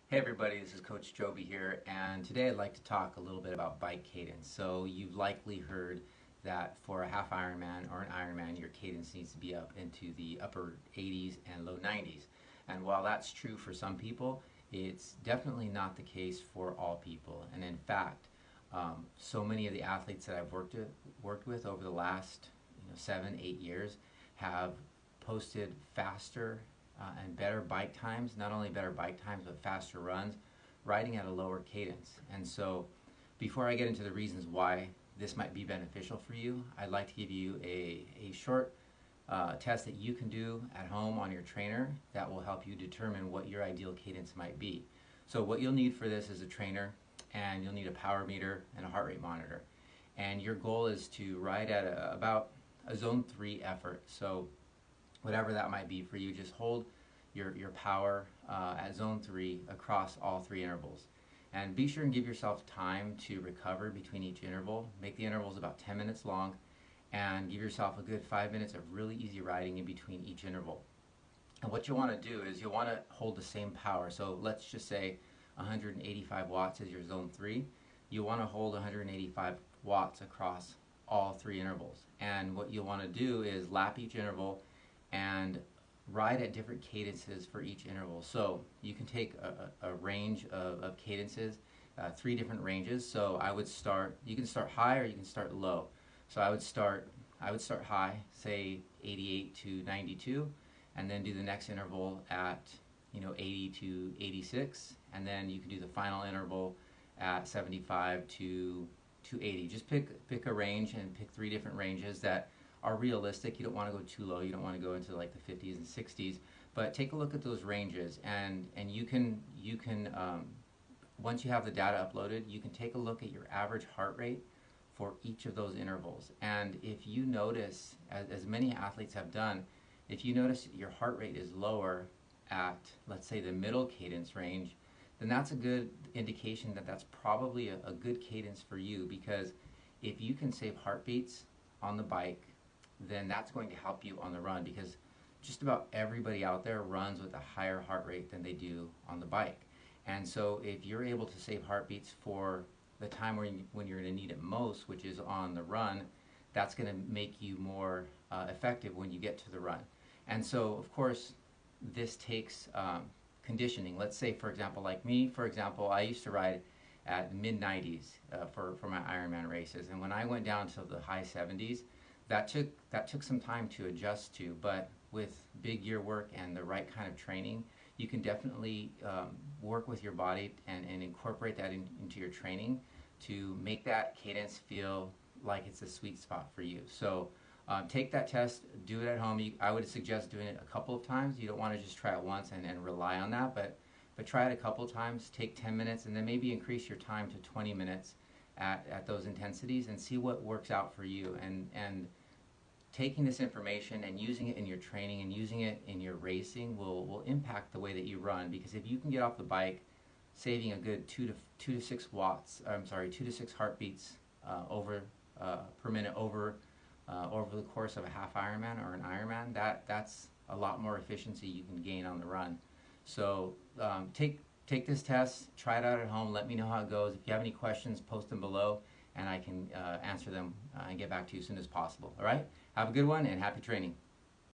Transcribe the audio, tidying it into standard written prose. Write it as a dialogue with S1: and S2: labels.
S1: Hey everybody, this is Coach Joby here, and today I'd like to talk a little bit about bike cadence. So you've likely heard that for a half Ironman or an Ironman, your cadence needs to be up into the upper 80s and low 90s. And while that's true for some people, it's definitely not the case for all people. And in fact, so many of the athletes that I've worked with over the last 7, 8 years have posted faster and better bike times, not only better bike times, but faster runs, riding at a lower cadence. And so before I get into the reasons why this might be beneficial for you, I'd like to give you a short test that you can do at home on your trainer that will help you determine what your ideal cadence might be. So what you'll need for this is a trainer, and you'll need a power meter and a heart rate monitor. And your goal is to ride at about a zone 3 effort. So whatever that might be for you, just hold your power at zone 3 across all 3 intervals. And be sure and give yourself time to recover between each interval. Make the intervals about 10 minutes long, and give yourself a good 5 minutes of really easy riding in between each interval. And what you want to do is you'll want to hold the same power. So let's just say 185 watts is your zone 3. You want to hold 185 watts across all 3 intervals. And what you'll want to do is lap each interval and ride at different cadences for each interval. So you can take a range of cadences, 3 different ranges. So you can start high or you can start low. So I would start high, say 88 to 92, and then do the next interval at 80 to 86, and then you can do the final interval at 75 to 80. Just pick a range and pick 3 different ranges that are realistic. You don't want to go too low. You don't want to go into like the 50s and 60s. But take a look at those ranges, and you can once you have the data uploaded, you can take a look at your average heart rate for each of those intervals. And if you notice, as many athletes have done, if you notice your heart rate is lower at, let's say, the middle cadence range, then that's a good indication that that's probably a good cadence for you, because if you can save heartbeats on the bike, then that's going to help you on the run, because just about everybody out there runs with a higher heart rate than they do on the bike. And so if you're able to save heartbeats for the time when you're going to need it most, which is on the run, that's going to make you more effective when you get to the run. And so, of course, this takes conditioning. Let's say, for example, like me, for example, I used to ride at mid-90s for my Ironman races. And when I went down to the high 70s, that took some time to adjust to. But with big gear work and the right kind of training, you can definitely work with your body and incorporate that into your training to make that cadence feel like it's a sweet spot for you. So take that test, do it at home. I would suggest doing it a couple of times. You don't want to just try it once and rely on that, but try it a couple of times, take 10 minutes, and then maybe increase your time to 20 minutes at those intensities, and see what works out for you. And taking this information and using it in your training and using it in your racing will impact the way that you run, because if you can get off the bike saving a good 2 to 6 heartbeats per minute over the course of a half Ironman or an Ironman, that's a lot more efficiency you can gain on the run. So take this test, try it out at home, let me know how it goes. If you have any questions, post them below, and I can answer them and get back to you as soon as possible. All right? Have a good one, and happy training.